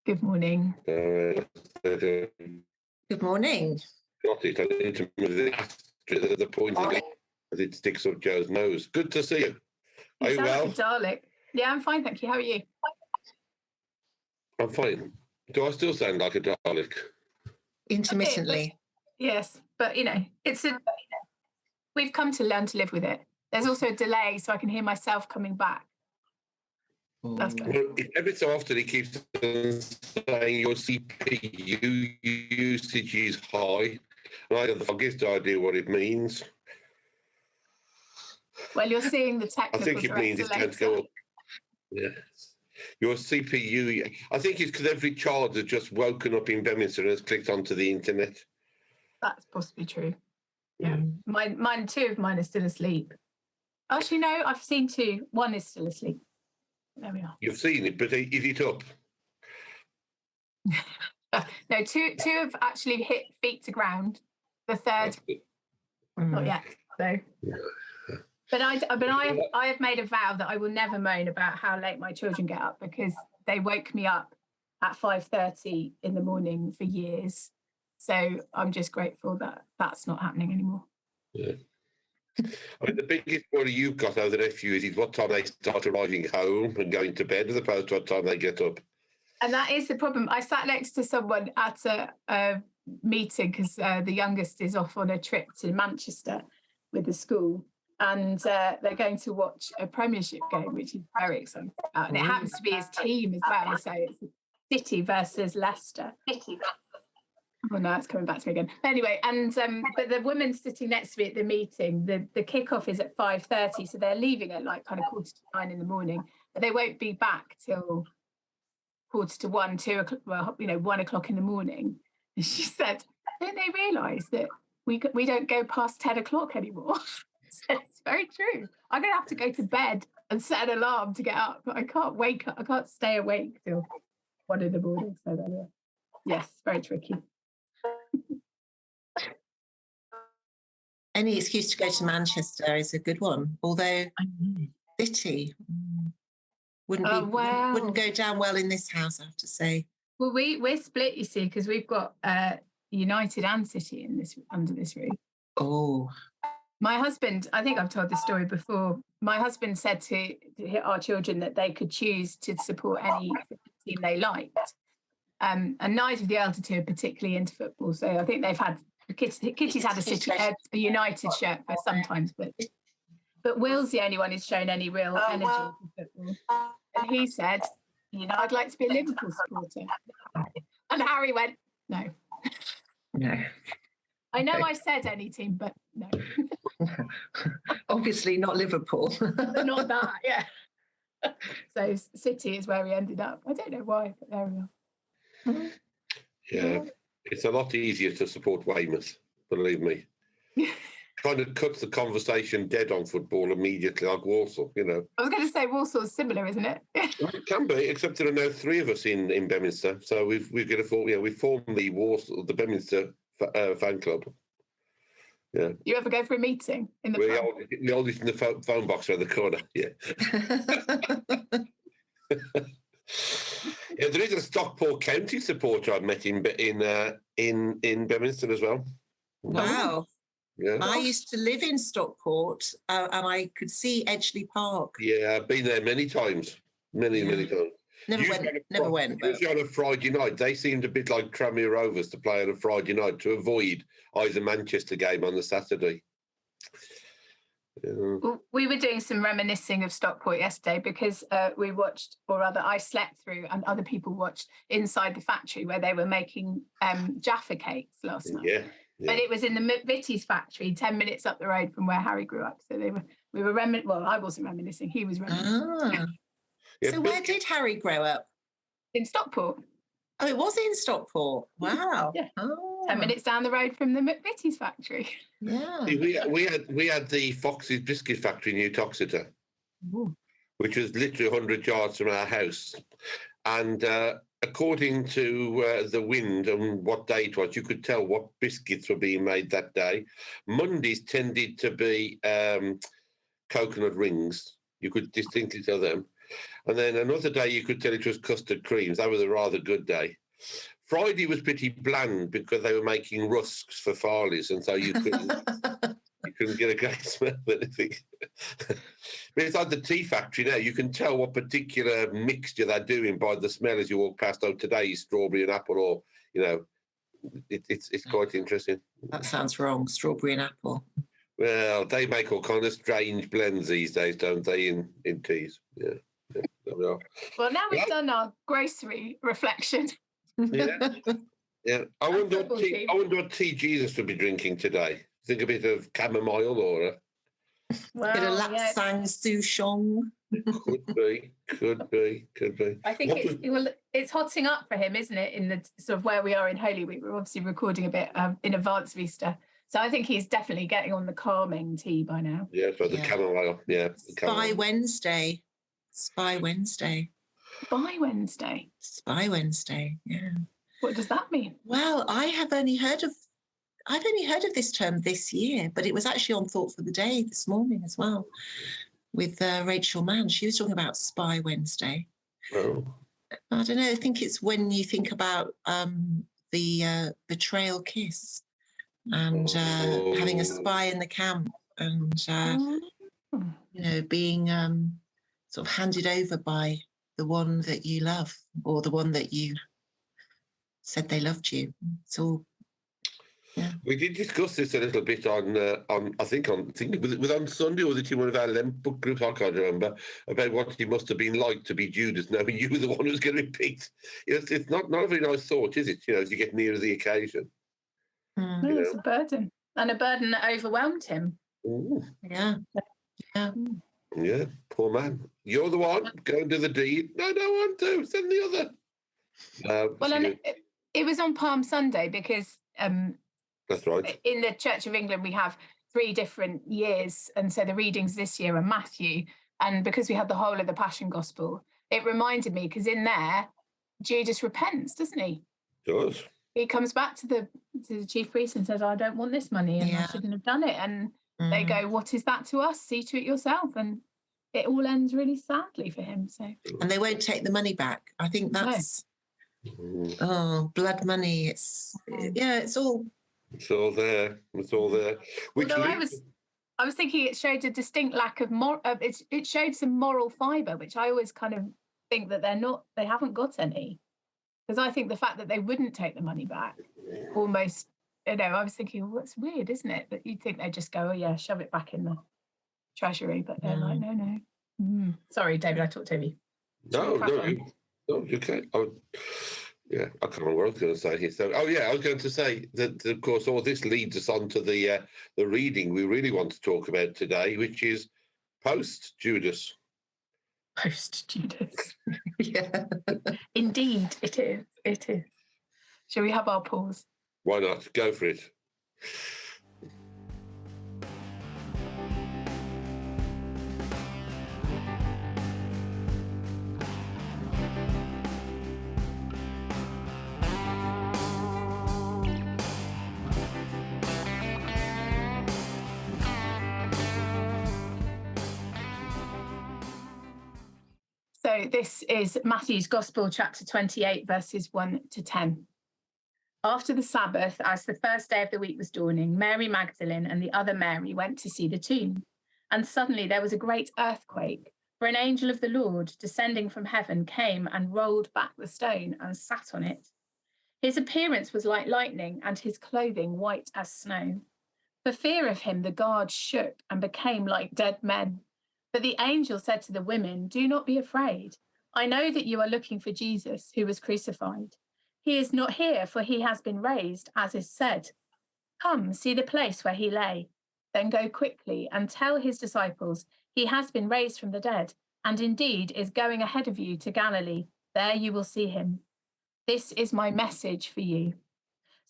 Good morning. Good morning. Got it. I need to move the point as it sticks up Joe's nose. Good to see you. Are you well? Like a Dalek. Yeah, I'm fine, thank you. How are you? I'm fine. Do I still sound like a Dalek? Intermittently. Yes, but we've come to learn to live with it. There's also a delay, so I can hear myself coming back. That's good. Well, every so often he keeps saying your CPU usage is high, and I have the foggiest idea what it means. Well, you're seeing the technical. I think it means it's going to go up. Yes. Your CPU, I think it's because every child has just woken up in Beaminster and has clicked onto the internet. That's possibly true. Yeah. Two of mine are still asleep. Actually, no, I've seen two. One is still asleep. There we are. You've seen it, but is it up? No, two have actually hit feet to ground. The third, not yet. So, but I have made a vow that I will never moan about how late my children get up, because they woke me up at 5:30 in the morning for years. So I'm just grateful that that's not happening anymore. Yeah. I mean, the biggest worry you've got over the next few years is what time they start arriving home and going to bed, as opposed to what time they get up. And that is the problem. I sat next to someone at a meeting because the youngest is off on a trip to Manchester with the school, and they're going to watch a Premiership game, which is very exciting. And it happens to be his team as well. So it's City versus Leicester. Oh no, it's coming back to me again. Anyway, and but the woman sitting next to me at the meeting, the kickoff is at 5:30, so they're leaving at like kind of 9:45 in the morning, but they won't be back till 1:45, 2 o'clock. Well, 1 o'clock in the morning. And she said, "Don't they realise that we don't go past 10 o'clock anymore?" So it's very true. I'm gonna have to go to bed and set an alarm to get up. I can't wake up. I can't stay awake till 1 in the morning. So there. Yes, very tricky. Any excuse to go to Manchester is a good one, although City wouldn't go down well in this house, I have to say. Well, we're split, you see, because we've got United and City under this roof. Oh. My husband, I think I've told this story before, my husband said to our children that they could choose to support any team they liked. And neither of the elder two are particularly into football, so I think they've had Kitty's had a United shirt for sometimes, but Will's the only one who's shown any real energy for football. And he said, I'd like to be a Liverpool supporter. And Harry went, no. No. I know I said any team, but no. Obviously not Liverpool. Not that, yeah. So City is where we ended up. I don't know why, but there we are. Yeah. It's a lot easier to support Weymouth, believe me. Kind of cuts the conversation dead on football immediately, like Walsall, I was going to say Walsall's similar, isn't it? It can be, except there are now three of us in Beaminster. So we've got to form, we formed the Beaminster fan club. Yeah. You ever go for a meeting in the pub? The oldest in the phone box around the corner. Yeah. Yeah, there is a Stockport County supporter I've met in Beaminster as well. Wow. Yeah. I used to live in Stockport and I could see Edgeley Park. Yeah, I've been there many times. Many times. Never went. Usually on a Friday night. They seemed a bit like Tranmere Rovers to play on a Friday night to avoid either Manchester game on the Saturday. Yeah. Well, we were doing some reminiscing of Stockport yesterday because we watched, or rather I slept through and other people watched Inside the Factory where they were making Jaffa cakes last night. Yeah. But it was in the Vitty's factory 10 minutes up the road from where Harry grew up. So we were I wasn't reminiscing, he was reminiscing. So where did Harry grow up? In Stockport. Oh, it was in Stockport. Wow. Yeah. 10 minutes down the road from the McVitie's factory. Yeah. We had the Fox's biscuit factory in Exeter, which was literally 100 yards from our house. And according to the wind and what day it was, you could tell what biscuits were being made that day. Mondays tended to be coconut rings. You could distinctly tell them. And then another day you could tell it was custard creams. That was a rather good day. Friday was pretty bland because they were making rusks for Farley's, and so you couldn't get a great smell of anything. But it's like the tea factory now. You can tell what particular mixture they're doing by the smell as you walk past. Oh, today is strawberry and apple, or it's quite interesting. That sounds wrong. Strawberry and apple. Well, they make all kind of strange blends these days, don't they? In teas, yeah. There we are. Well, now we've done our grocery reflection. Yeah. I wonder what tea Jesus would be drinking today. Think a bit of chamomile or a bit of lapsang souchong. Could be. I think it's hotting up for him, isn't it? In the sort of where we are in Holy Week, we're obviously recording a bit in advance of Easter, so I think he's definitely getting on the calming tea by now. Yeah, so the chamomile. Yeah, Spy Wednesday. Spy Wednesday. Yeah. What does that mean? Well, I've only heard of this term this year, but it was actually on Thought for the Day this morning as well with Rachel Mann. She was talking about Spy Wednesday. Oh. I don't know. I think it's when you think about the betrayal kiss and having a spy in the camp and, being sort of handed over by the one that you love or the one that you said they loved you. It's all. Yeah. We did discuss this a little bit on I think it was on Sunday, or was it in one of our Lent book groups? I can't remember, about what it must have been like to be Judas, knowing you were the one who was going to be picked. It's not a very nice thought, is it? As you get nearer the occasion. No, it's a burden, and a burden that overwhelmed him. Ooh. Yeah. Yeah, poor man. You're the one. Go and do the deed. No, I don't want to. Send the other. Well, and it was on Palm Sunday because. That's right. In the Church of England, we have 3 different years. And so the readings this year are Matthew. And because we had the whole of the Passion Gospel, it reminded me, because in there, Judas repents, doesn't he? He does. He comes back to the chief priest and says, I don't want this money and I shouldn't have done it. And they go, what is that to us? See to it yourself. And it all ends really sadly for him. So. And they won't take the money back. I think that's... No. Oh, blood money. It's all... It's all there. Although I was thinking it showed a distinct lack of it showed some moral fibre, which I always kind of think that they haven't got any. Because I think the fact that they wouldn't take the money back almost, I was thinking, well, that's weird, isn't it? That you'd think they'd just go, oh yeah, shove it back in the treasury. But they're like, no. Sorry, David, I talked over you. No, you can't. Yeah, I can't remember what I was going to say here. So, I was going to say that, of course, all this leads us on to the reading we really want to talk about today, which is post-Judas. Post-Judas. Yeah. Indeed, it is. It is. Shall we have our pause? Why not? Go for it. So this is Matthew's Gospel, chapter 28, verses 1 to 10. After the Sabbath, as the first day of the week was dawning, Mary Magdalene and the other Mary went to see the tomb. And suddenly there was a great earthquake, for an angel of the Lord, descending from heaven, came and rolled back the stone and sat on it. His appearance was like lightning, and his clothing white as snow. For fear of him, the guards shook and became like dead men. But the angel said to the women, do not be afraid. I know that you are looking for Jesus, who was crucified. He is not here, for he has been raised, as is said. Come, see the place where he lay. Then go quickly and tell his disciples, he has been raised from the dead, and indeed is going ahead of you to Galilee. There you will see him. This is my message for you.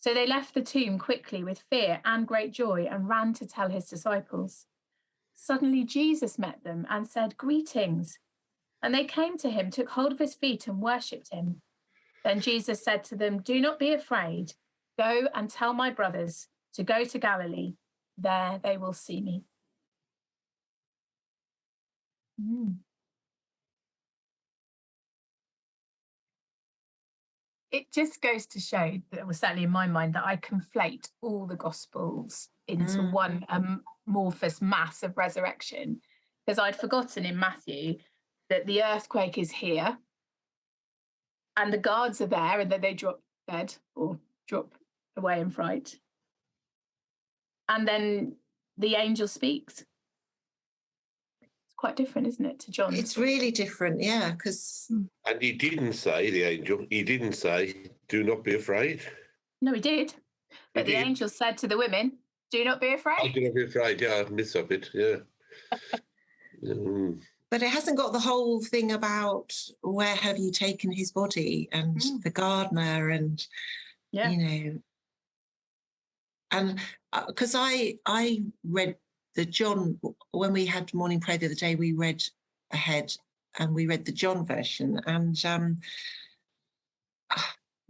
So they left the tomb quickly with fear and great joy and ran to tell his disciples. Suddenly Jesus met them and said, greetings. And they came to him, took hold of his feet and worshipped him. Then Jesus said to them, do not be afraid. Go and tell my brothers to go to Galilee. There they will see me. it just goes to show that, well, certainly in my mind, that I conflate all the Gospels into one amorphous mass of resurrection, because I'd forgotten in Matthew that the earthquake is here and the guards are there, and then they drop dead or drop away in fright. And then the angel speaks. It's quite different, isn't it, to John? It's really different, yeah, because... And he didn't say, the angel, he didn't say, do not be afraid. No, he did. But the angel said to the women, do not be afraid. Oh, do not be afraid, yeah, I miss of it, yeah. But it hasn't got the whole thing about where have you taken his body and the gardener and, you know. And because I read the John, when we had morning prayer the other day, we read ahead and we read the John version. And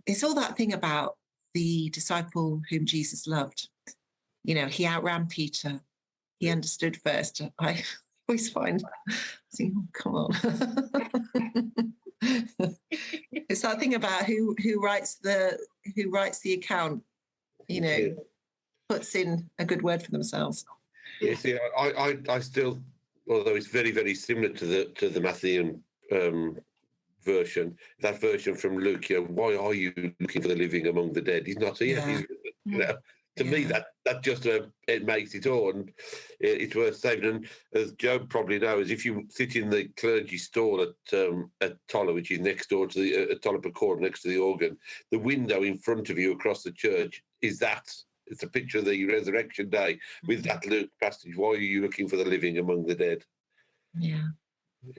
it's all that thing about the disciple whom Jesus loved. You know, he outran Peter. He understood first. I always find, oh, come on. It's that thing about who writes the account, you know, puts in a good word for themselves. Yeah, see, I still, although it's very, very similar to the Matthean version, that version from Luke, you know, why are you looking for the living among the dead? He's not here. Yeah. You know, to me, that just it makes it all, and it's worth saying. And as Joe probably knows, if you sit in the clergy stall at Toller, which is next door to the Toller Court, next to the organ, the window in front of you across the church is that. It's a picture of the resurrection day with that Luke passage. Why are you looking for the living among the dead? Yeah.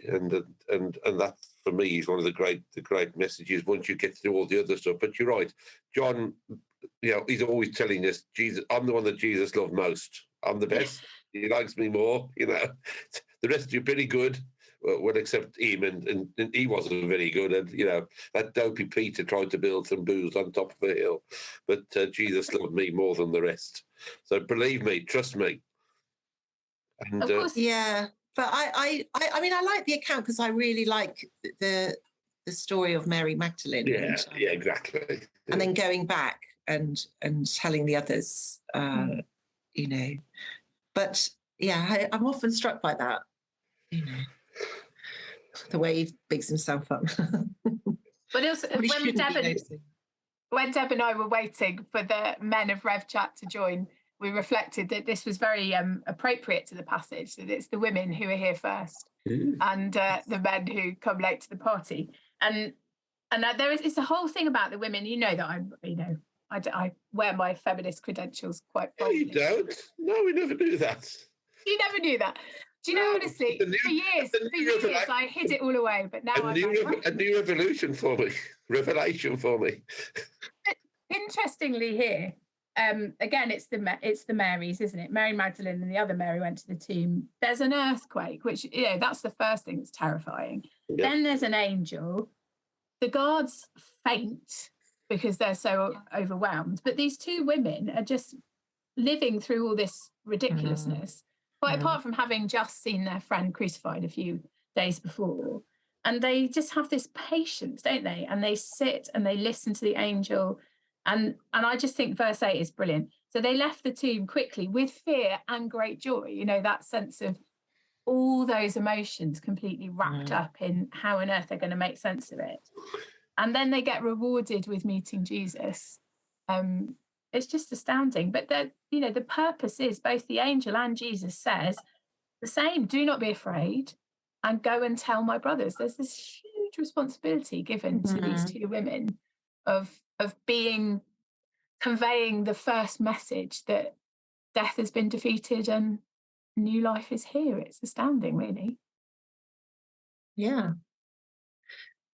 And that for me is one of the great messages once you get through all the other stuff. But you're right, John. You know, he's always telling us, Jesus, I'm the one that Jesus loved most. I'm the best. He likes me more. You know, the rest of you are pretty good. Well, except him, and he wasn't very good. And, you know, that dopey Peter tried to build some booze on top of a hill. But Jesus loved me more than the rest. So believe me, trust me. And, of course. Yeah. But I mean, I like the account because I really like the story of Mary Magdalene. Yeah, yeah, exactly. And then going back and telling the others, you know. But, yeah, I'm often struck by that, you know. The way he bigs himself up. But also, when Deb and I were waiting for the men of Rev Chat to join, we reflected that this was very appropriate to the passage, that it's the women who are here first and the men who come late to the party. And it's a whole thing about the women. You know that I wear my feminist credentials quite boldly. No, you don't. No, we never do that. You never knew that. Do you know, honestly, for years, I hid it all away, but now a new revelation for me. Interestingly here, again, it's the Marys, isn't it? Mary Magdalene and the other Mary went to the tomb. There's an earthquake, which, you know, that's the first thing that's terrifying. Yeah. Then there's an angel. The guards faint because they're so overwhelmed. But these two women are just living through all this ridiculousness. Quite apart from having just seen their friend crucified a few days before. And they just have this patience, don't they? And they sit and they listen to the angel. And I just think verse 8 is brilliant. So they left the tomb quickly with fear and great joy. You know, that sense of all those emotions completely wrapped up in how on earth they're going to make sense of it. And then they get rewarded with meeting Jesus. It's just astounding. But the purpose is both the angel and Jesus says the same: do not be afraid and go and tell my brothers. There's this huge responsibility given to these two women of conveying the first message that death has been defeated and new life is here. It's astounding, really. Yeah.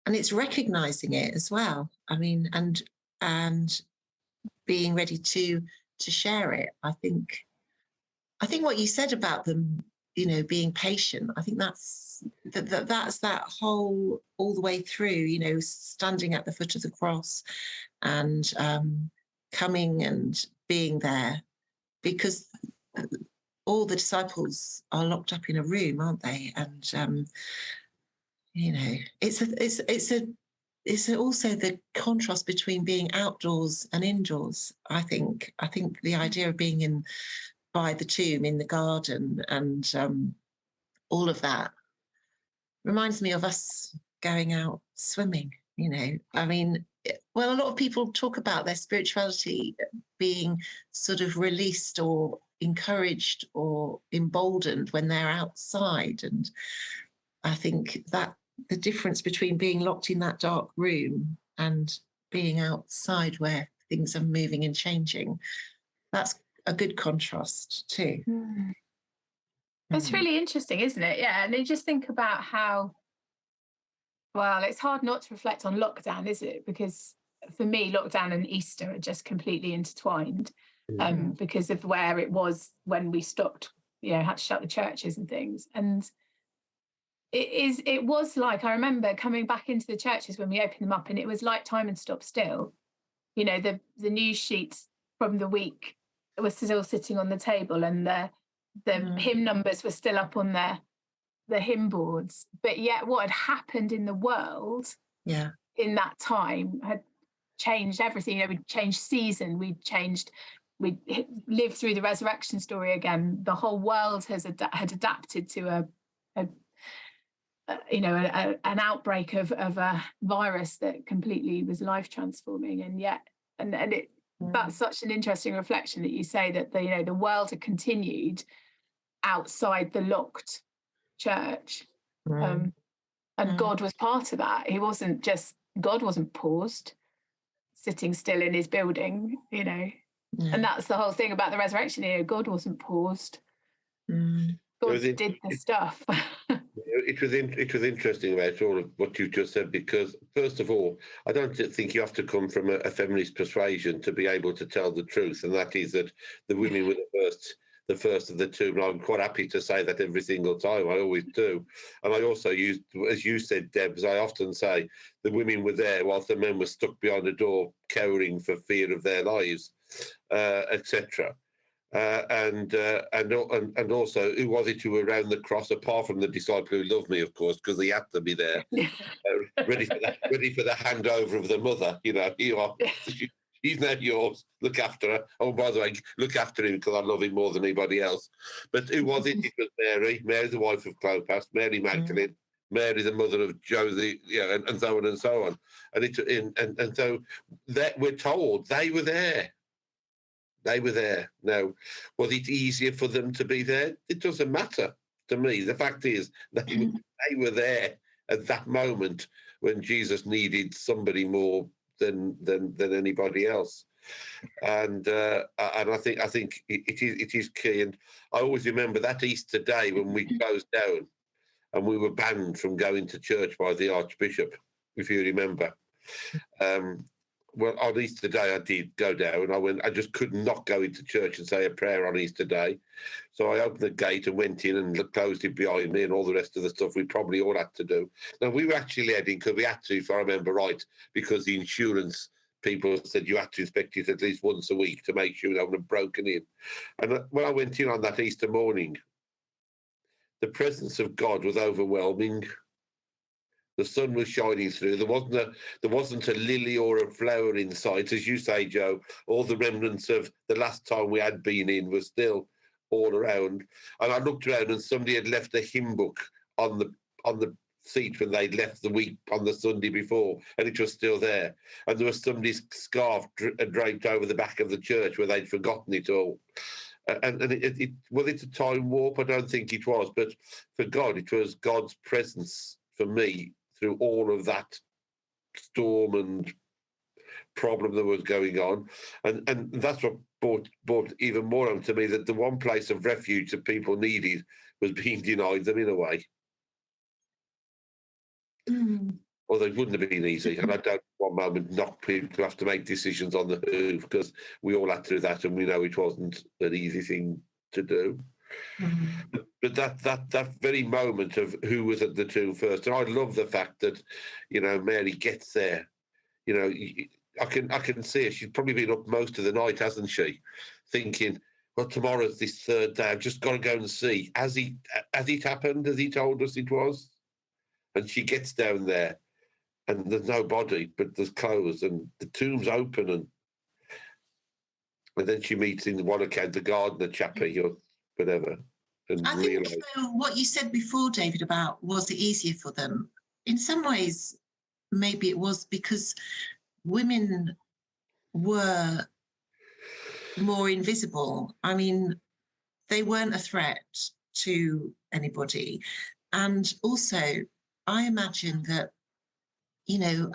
And it's recognizing it as well. I mean, and being ready to share it. I think what you said about them, you know, being patient, I think that's that whole all the way through, you know, standing at the foot of the cross and coming and being there, because all the disciples are locked up in a room, aren't they? And you know, it's a it's also the contrast between being outdoors and indoors. I think the idea of being in by the tomb in the garden and all of that reminds me of us going out swimming. You know, I mean, well, a lot of people talk about their spirituality being sort of released or encouraged or emboldened when they're outside, and I think that the difference between being locked in that dark room and being outside where things are moving and changing, that's a good contrast too. It's really interesting, isn't it? Yeah. And you just think about how, well, it's hard not to reflect on lockdown, is it? Because for me, lockdown and Easter are just completely intertwined because of where it was when we stopped, had to shut the churches and things. And it was like, I remember coming back into the churches when we opened them up, and it was like time had stopped still. You know, the news sheets from the week were still sitting on the table, and the hymn numbers were still up on the hymn boards. But yet what had happened in the world in that time had changed everything. You know, we'd changed season, we'd lived through the resurrection story again. The whole world had adapted to an outbreak of a virus that completely was life transforming. And yet, that's such an interesting reflection that you say that the world had continued outside the locked church, and God was part of that. God wasn't paused, sitting still in his building, and that's the whole thing about the resurrection. God wasn't paused. God did the stuff. It was interesting about all of what you just said, because first of all, I don't think you have to come from a feminist persuasion to be able to tell the truth, and that is that the women were the first of the two. And I'm quite happy to say that every single time. I always do. And I also use, as you said, Deb, as I often say, the women were there whilst the men were stuck behind the door, cowering for fear of their lives, etc. And also, who was it who were around the cross, apart from the disciple who loved me, of course, because he had to be there, ready for the handover of the mother. You are. He's not yours. Look after her. Oh, by the way, look after him because I love him more than anybody else. But who was it? It was Mary. Mary, the wife of Clopas. Mary Magdalene. Mary, the mother of Joseph. And so on and so on. And so that we're told they were there. They were there. Now, was it easier for them to be there? It doesn't matter to me. The fact is, they were there at that moment when Jesus needed somebody more than anybody else. And I think it is key. And I always remember that Easter day when we closed down and we were banned from going to church by the Archbishop, if you remember. Well, on Easter Day, I did go down. I just could not go into church and say a prayer on Easter Day. So I opened the gate and went in and closed it behind me and all the rest of the stuff we probably all had to do. Now, we were actually led in because we had to, if I remember right, because the insurance people said you had to inspect it at least once a week to make sure no one had broken in. And when I went in on that Easter morning, the presence of God was overwhelming. The sun was shining through. There wasn't a lily or a flower in sight, as you say, Joe. All the remnants of the last time we had been in were still all around. And I looked around, and somebody had left a hymn book on the seat when they'd left the week on the Sunday before, and it was still there. And there was somebody's scarf draped over the back of the church where they'd forgotten it all. And was it a time warp? I don't think it was, but for God, it was God's presence for me through all of that storm and problem that was going on. And that's what brought even more home to me, that the one place of refuge that people needed was being denied them in a way. Although it wouldn't have been easy. And I don't one moment knock people to have to make decisions on the who, because we all had to do that, and we know it wasn't an easy thing to do. But that very moment of who was at the tomb first, and I love the fact that, Mary gets there. I can see her. She's probably been up most of the night, hasn't she? Thinking, well, tomorrow's this third day. I've just got to go and see. Has it happened? Has he told us it was? And she gets down there, and there's no body, but there's clothes, and the tomb's open, and then she meets, in one account, the gardener chappie or whatever, and I think realise. what you said before, David, about was it easier for them? In some ways, maybe it was, because women were more invisible. I mean, they weren't a threat to anybody. And also, I imagine that, you know,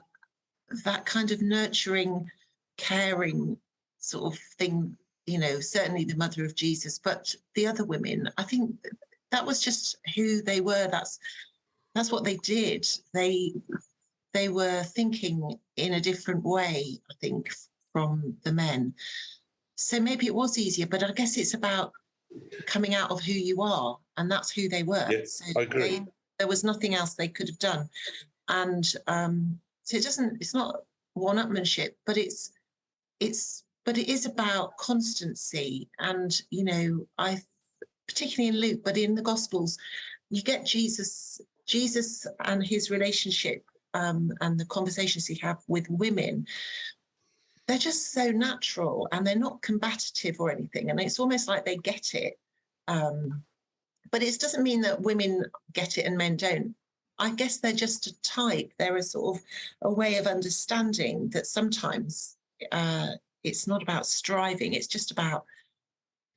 that kind of nurturing, caring sort of thing, you know, certainly the mother of Jesus, but the other women, I think that was just who they were. That's what they did. They were thinking in a different way, I think, from the men. So maybe it was easier, but I guess it's about coming out of who you are, and that's who they were. Yes, So I agree. there was nothing else they could have done. And so it's not one-upmanship, but it is about constancy. And, you know, particularly in Luke, but in the Gospels, you get Jesus and his relationship and the conversations he have with women. They're just so natural, and they're not combative or anything. And it's almost like they get it. But it doesn't mean that women get it and men don't. I guess they're just a type. They're a sort of a way of understanding that sometimes it's not about striving. It's just about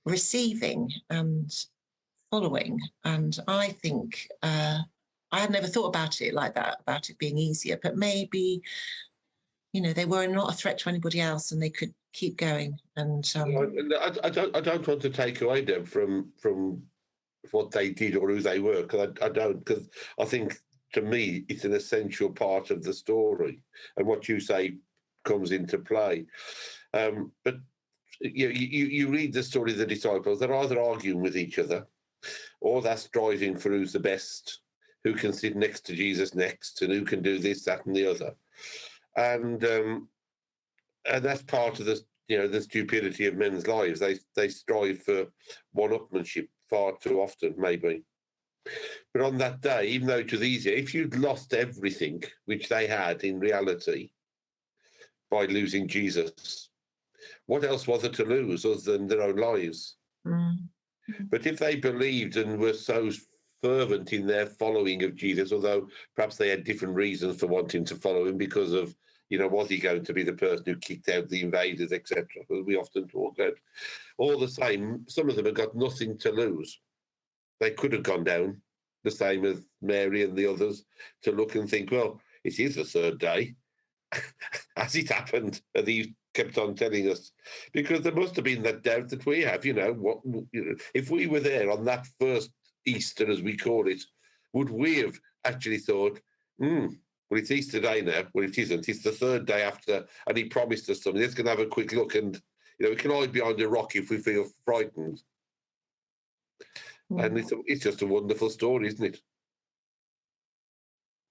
receiving and following. And I think I had never thought about it like that, about it being easier, but maybe, you know, they were not a threat to anybody else, and they could keep going. And I don't want to take away them from what they did or who they were, because I don't, because I think, to me, it's an essential part of the story, and what you say comes into play. But you read the story of the disciples; they're either arguing with each other, or they're striving for who's the best, who can sit next to Jesus next, and who can do this, that, and the other. And that's part of the stupidity of men's lives. They strive for one-upmanship far too often, maybe. But on that day, even though it was easier, if you'd lost everything, which they had in reality, by losing Jesus, what else was there to lose other than their own lives? But if they believed and were so fervent in their following of Jesus, although perhaps they had different reasons for wanting to follow him, because of, you know, was he going to be the person who kicked out the invaders, etc., as we often talk about. All the same, some of them have got nothing to lose. They could have gone down, the same as Mary and the others, to look and think, well, it is the third day. Has it happened? And he kept on telling us, because there must have been that doubt that we have, if we were there on that first Easter, as we call it, would we have actually thought, well, it's Easter Day now? Well, it isn't. It's the third day after, and he promised us something. Let's go and have a quick look, and we can hide behind a rock if we feel frightened. And it's just a wonderful story, isn't it?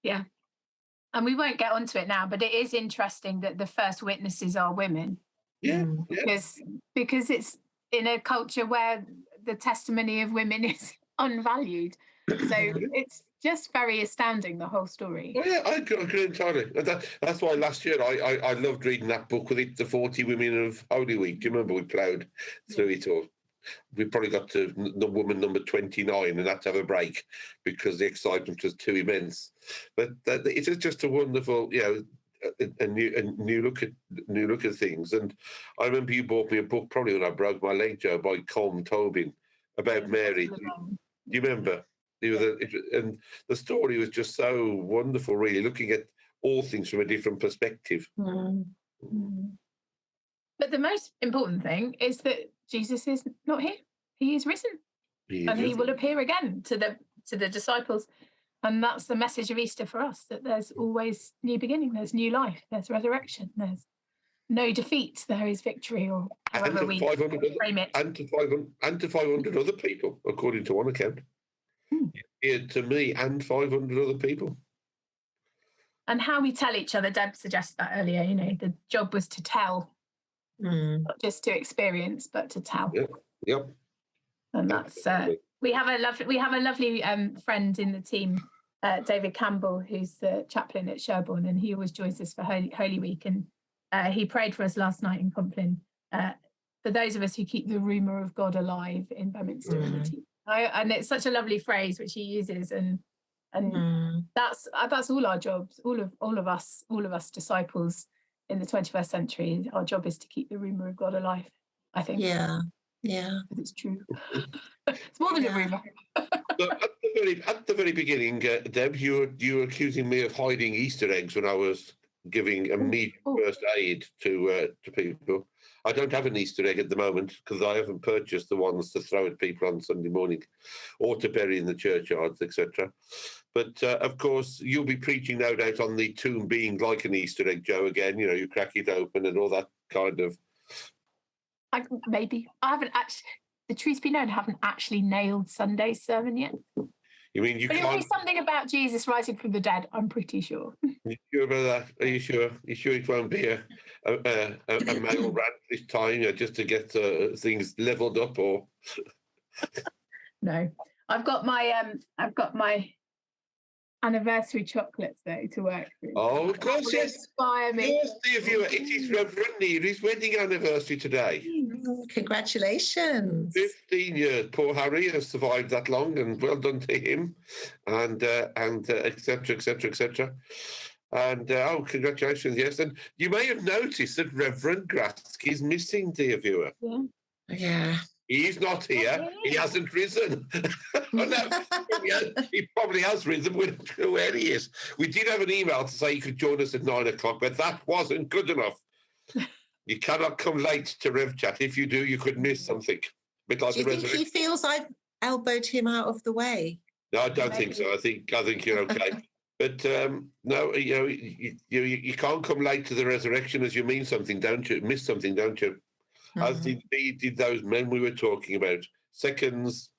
Yeah. And we won't get onto it now, but it is interesting that the first witnesses are women. Yeah. Because it's in a culture where the testimony of women is unvalued. So it's just very astounding, the whole story. Oh, yeah, I agree entirely. That's why last year I loved reading that book with it, The 40 Women of Holy Week. Do you remember we ploughed through it all? We probably got to the woman number 29 and had to have a break because the excitement was too immense. But it is just a wonderful, a new look at things. And I remember you bought me a book, probably when I broke my leg, Joe, by Colm Tobin, about Mary. Do you remember? And the story was just so wonderful, really, looking at all things from a different perspective. But the most important thing is that Jesus is not here. He is risen. He will appear again to the disciples. And that's the message of Easter for us, that there's always new beginning, there's new life, there's resurrection, there's no defeat, there is victory, or however we frame it. And to 500 other people, according to one account. To me and 500 other people. And how we tell each other, Deb suggested that earlier, the job was to tell. Not just to experience, but to tell. Yep. And that's we have a lovely friend in the team David Campbell, who's the chaplain at Sherborne, and he always joins us for Holy Week. And he prayed for us last night in Compline, for those of us who keep the rumour of God alive in Beaminster Area Team. And it's such a lovely phrase which he uses, and that's all our jobs, all of us disciples in the 21st century. Our job is to keep the rumour of God alive, I think. Yeah. Because it's true. It's more than a rumour. So at the very beginning, Deb, you were accusing me of hiding Easter eggs when I was giving immediate first aid to people. I don't have an Easter egg at the moment because I haven't purchased the ones to throw at people on Sunday morning or to bury in the churchyards, etc. But of course, you'll be preaching no doubt on the tomb being like an Easter egg, Joe, again. You know, you crack it open and all that kind of. Maybe. I haven't actually, the truth be known, I haven't actually nailed Sunday's sermon yet. You mean you but can't? It'll be something about Jesus rising from the dead, I'm pretty sure. You sure about that? Are you sure? You sure it won't be a male rant this time, just to get things levelled up, or? No, I've got my anniversary chocolates though to work through. Oh, of course, yes. Inspire me. Yes, dear viewer, it is Reverend Neary's wedding anniversary today. Congratulations. 15 years. Poor Harry has survived that long, and well done to him, and etc., etc., etc. And congratulations, yes. And you may have noticed that Reverend Gratsky is missing, dear viewer. Yeah. He's not here. He hasn't risen. No, he probably has risen. We're not sure where he is. We did have an email to say he could join us at 9 o'clock, but that wasn't good enough. You cannot come late to Rev Chat. If you do, you could miss something. Bit like do you think he feels I've elbowed him out of the way? No, I don't think so. I think you're okay. But no, you can't come late to the resurrection as you mean something, don't you? Miss something, don't you? As did those men we were talking about. Seconds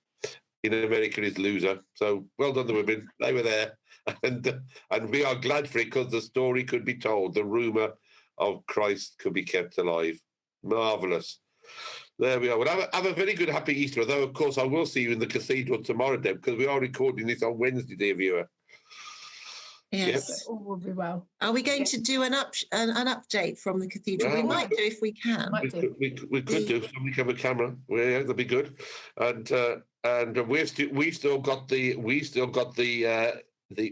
in America is loser. So well done, the women. They were there, and we are glad for it because the story could be told. The rumour of Christ could be kept alive. Marvellous. There we are. Well, have a very good, happy Easter. Although, of course, I will see you in the cathedral tomorrow, Deb, because we are recording this on Wednesday, dear viewer. Yes. All will be well. Are we going to do an update from the cathedral? Well, we might do if we can. We could do. Somebody have a camera. Yeah, that'd be good. And we've still got the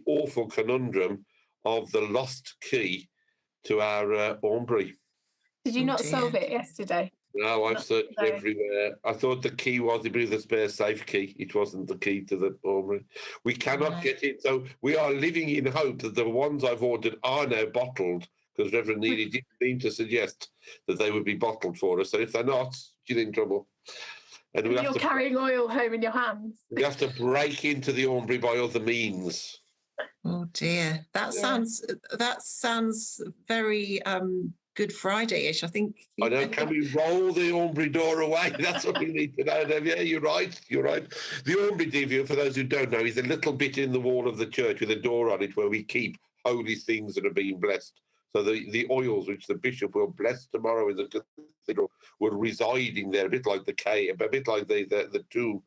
awful conundrum of the lost key to our Aubrey. Did you not solve it yesterday? No, I've searched everywhere. I thought the key was the spare safe key. It wasn't the key to the Aubrey. We cannot get it. So we are living in hope that the ones I've ordered are now bottled, because Reverend Neely didn't mean to suggest that they would be bottled for us. So if they're not, she's in trouble. And you're carrying oil home in your hands. We have to break into the Aubrey by other means. Oh dear, that sounds very Good Friday-ish, I think. I know. Can we roll the Aubrey door away? That's what we need to know. Yeah, you're right. The Aubrey, dear, for those who don't know, is a little bit in the wall of the church with a door on it where we keep holy things that are being blessed. So the oils which the bishop will bless tomorrow in the cathedral were residing there, a bit like the cave, a bit like the tomb.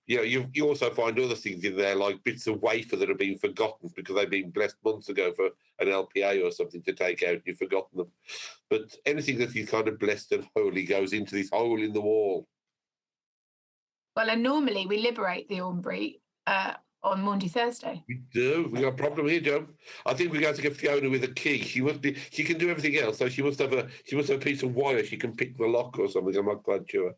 You also find other things in there, like bits of wafer that have been forgotten because they've been blessed months ago for an LPA or something to take out. You've forgotten them. But anything that is kind of blessed and holy goes into this hole in the wall. Well, and normally we liberate the Aubrey on Maundy Thursday. We do. We got a problem here, Joe. I think we're going to get Fiona with a key. She can do everything else. So she must have a piece of wire. She can pick the lock or something. I'm not quite sure.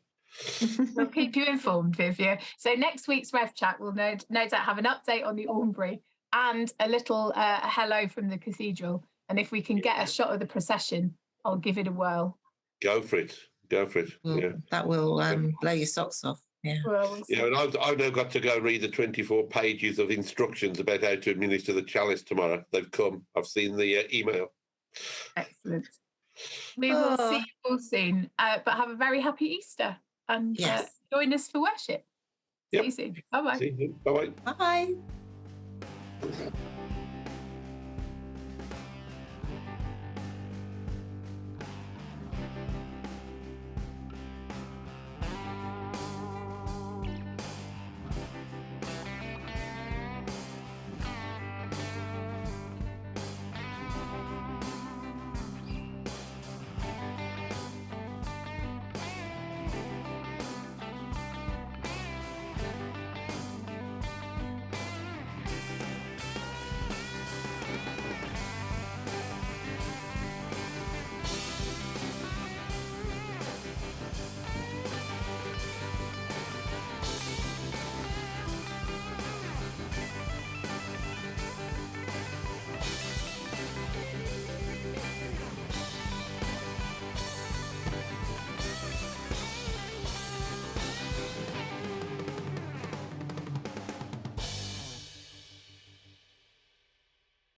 We'll keep you informed, Vivia. So next week's Rev Chat will no doubt have an update on the Aubrey and a little hello from the cathedral. And if we can get a shot of the procession, I'll give it a whirl. Go for it. Well, yeah. That will blow your socks off. Yeah. Well, and I've now got to go read the 24 pages of instructions about how to administer the chalice tomorrow. They've come. I've seen the email. Excellent. We will see you all soon. But have a very happy Easter and join us for worship. See you soon. Bye-bye. See you. Bye-bye. Bye.